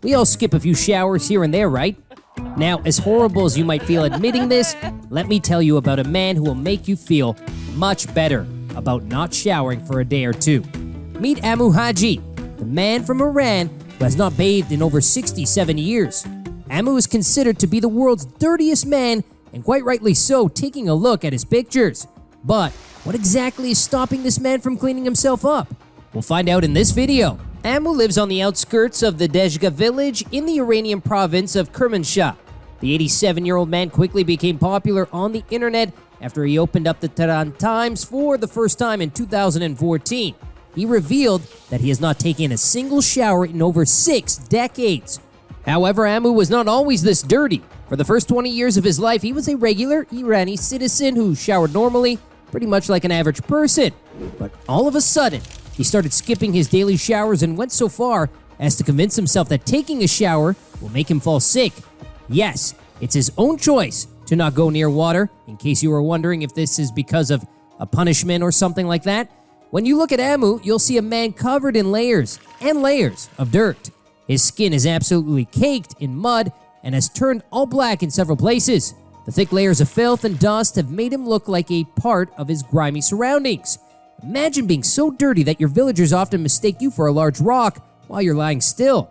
We all skip a few showers here and there, right? Now, as horrible as you might feel admitting this, let me tell you about a man who will make you feel much better about not showering for a day or two. Meet Amou Haji, the man from Iran who has not bathed in over 67 years. Amou is considered to be the world's dirtiest man, and quite rightly so, taking a look at his pictures. But what exactly is stopping this man from cleaning himself up? We'll find out in this video. Amou lives on the outskirts of the Dejga village in the Iranian province of Kermanshah. The 87-year-old man quickly became popular on the internet after he opened up the Tehran Times for the first time in 2014. He revealed that he has not taken a single shower in over 6 decades. However, Amou was not always this dirty. For the first 20 years of his life, he was a regular Irani citizen who showered normally, pretty much like an average person. But all of a sudden, he started skipping his daily showers and went so far as to convince himself that taking a shower will make him fall sick. Yes, it's his own choice to not go near water, in case you were wondering if this is because of a punishment or something like that. When you look at Amou, you'll see a man covered in layers and layers of dirt. His skin is absolutely caked in mud and has turned all black in several places. The thick layers of filth and dust have made him look like a part of his grimy surroundings. Imagine being so dirty that your villagers often mistake you for a large rock while you're lying still.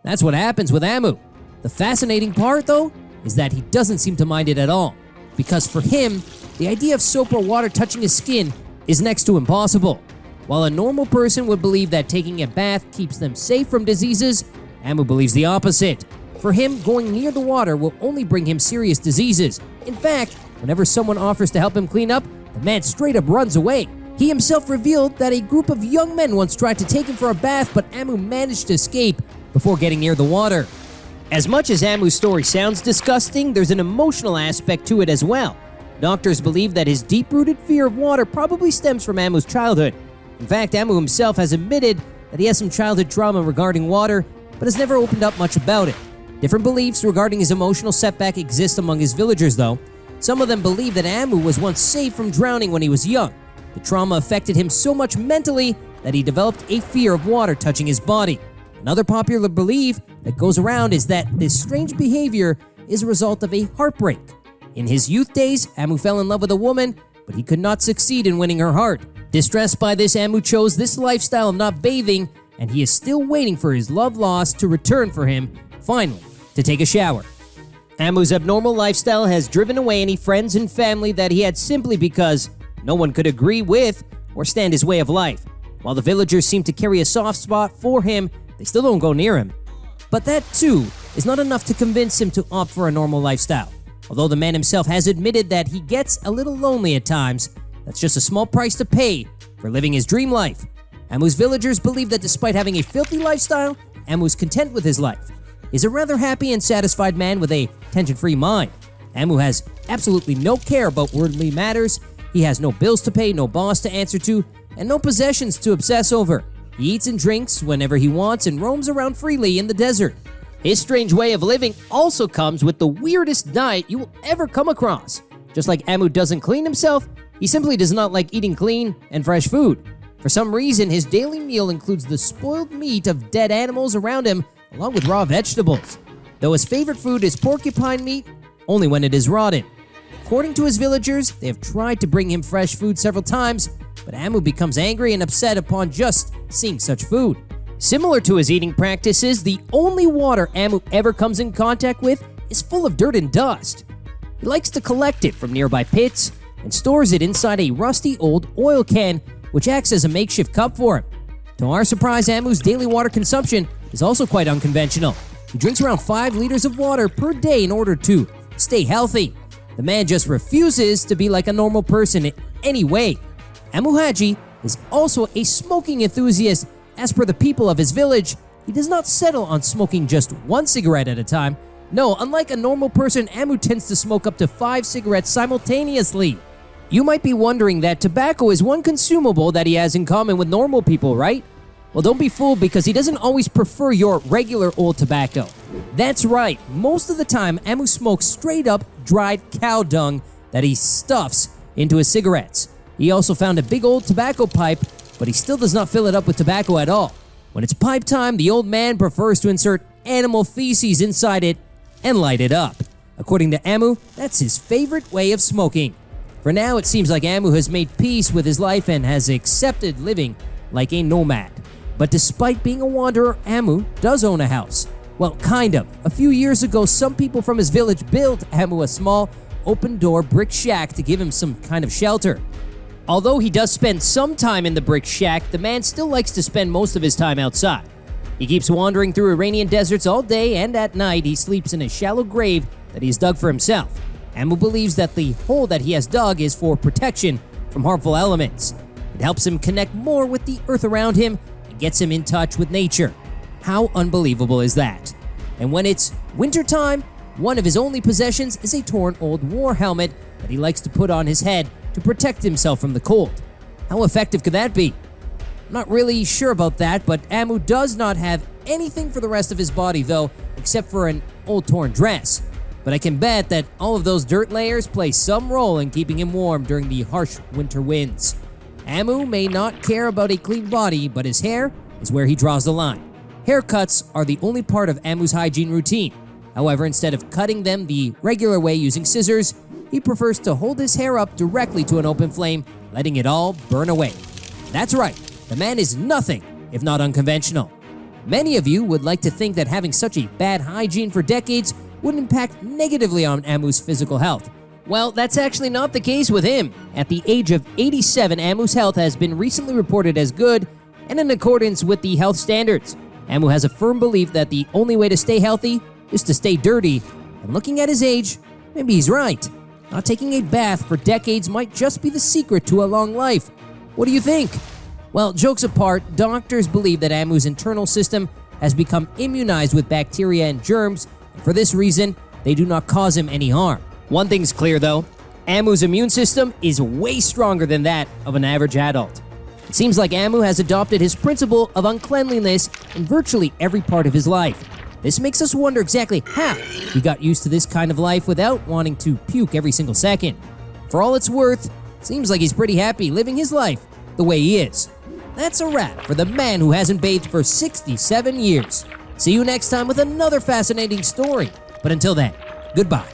That's what happens with Amou. The fascinating part, though, is that he doesn't seem to mind it at all. Because for him, the idea of soap or water touching his skin is next to impossible. While a normal person would believe that taking a bath keeps them safe from diseases, Amou believes the opposite. For him, going near the water will only bring him serious diseases. In fact, whenever someone offers to help him clean up, the man straight up runs away. He himself revealed that a group of young men once tried to take him for a bath, but Amou managed to escape before getting near the water. As much as Amou's story sounds disgusting, there's an emotional aspect to it as well. Doctors believe that his deep-rooted fear of water probably stems from Amou's childhood. In fact, Amou himself has admitted that he has some childhood trauma regarding water, but has never opened up much about it. Different beliefs regarding his emotional setback exist among his villagers, though. Some of them believe that Amou was once saved from drowning when he was young. The trauma affected him so much mentally that he developed a fear of water touching his body. Another popular belief that goes around is that this strange behavior is a result of a heartbreak. In his youth days, Amou fell in love with a woman, but he could not succeed in winning her heart. Distressed by this, Amou chose this lifestyle of not bathing, and he is still waiting for his love lost to return for him, finally, to take a shower. Amou's abnormal lifestyle has driven away any friends and family that he had simply because no one could agree with or stand his way of life. While the villagers seem to carry a soft spot for him, they still don't go near him. But that, too, is not enough to convince him to opt for a normal lifestyle. Although the man himself has admitted that he gets a little lonely at times, that's just a small price to pay for living his dream life. Amou's villagers believe that despite having a filthy lifestyle, Amou's content with his life. He's a rather happy and satisfied man with a tension-free mind. Amou has absolutely no care about worldly matters. He has no bills to pay, no boss to answer to, and no possessions to obsess over. He eats and drinks whenever he wants and roams around freely in the desert. His strange way of living also comes with the weirdest diet you will ever come across. Just like Amou doesn't clean himself, he simply does not like eating clean and fresh food. For some reason, his daily meal includes the spoiled meat of dead animals around him, along with raw vegetables. Though his favorite food is porcupine meat, only when it is rotten. According to his villagers, they have tried to bring him fresh food several times, but Amou becomes angry and upset upon just seeing such food. Similar to his eating practices, the only water Amou ever comes in contact with is full of dirt and dust. He likes to collect it from nearby pits and stores it inside a rusty old oil can, which acts as a makeshift cup for him. To our surprise, Amou's daily water consumption is also quite unconventional. He drinks around 5 liters of water per day in order to stay healthy. The man just refuses to be like a normal person in any way. Amou Haji is also a smoking enthusiast. As per the people of his village, he does not settle on smoking just 1 cigarette at a time. No, unlike a normal person, Amou tends to smoke up to 5 cigarettes simultaneously. You might be wondering that tobacco is one consumable that he has in common with normal people, right? Well, don't be fooled, because he doesn't always prefer your regular old tobacco. That's right, most of the time Amou smokes straight up dried cow dung that he stuffs into his cigarettes. He also found a big old tobacco pipe, but he still does not fill it up with tobacco at all. When it's pipe time, the old man prefers to insert animal feces inside it and light it up. According to Amou, that's his favorite way of smoking. For now, it seems like Amou has made peace with his life and has accepted living like a nomad. But despite being a wanderer, Amou does own a house. Well, kind of. A few years ago, some people from his village built Amou a small, open-door brick shack to give him some kind of shelter. Although he does spend some time in the brick shack, the man still likes to spend most of his time outside. He keeps wandering through Iranian deserts all day, and at night he sleeps in a shallow grave that he's dug for himself. Amou believes that the hole that he has dug is for protection from harmful elements. It helps him connect more with the earth around him and gets him in touch with nature. How unbelievable is that? And when it's wintertime, one of his only possessions is a torn old war helmet that he likes to put on his head to protect himself from the cold. How effective could that be? I'm not really sure about that, but Amou does not have anything for the rest of his body though, except for an old torn dress. But I can bet that all of those dirt layers play some role in keeping him warm during the harsh winter winds. Amou may not care about a clean body, but his hair is where he draws the line. Haircuts are the only part of Amou's hygiene routine. However, instead of cutting them the regular way using scissors, he prefers to hold his hair up directly to an open flame, letting it all burn away. That's right, the man is nothing if not unconventional. Many of you would like to think that having such a bad hygiene for decades would impact negatively on Amou's physical health. Well, that's actually not the case with him. At the age of 87, Amou's health has been recently reported as good and in accordance with the health standards. Amou has a firm belief that the only way to stay healthy is to stay dirty, and looking at his age, maybe he's right. Not taking a bath for decades might just be the secret to a long life. What do you think? Well, jokes apart, doctors believe that Amou's internal system has become immunized with bacteria and germs, and for this reason, they do not cause him any harm. One thing's clear though, Amou's immune system is way stronger than that of an average adult. It seems like Amou has adopted his principle of uncleanliness in virtually every part of his life. This makes us wonder exactly how he got used to this kind of life without wanting to puke every single second. For all it's worth, it seems like he's pretty happy living his life the way he is. That's a wrap for the man who hasn't bathed for 67 years. See you next time with another fascinating story. But until then, goodbye.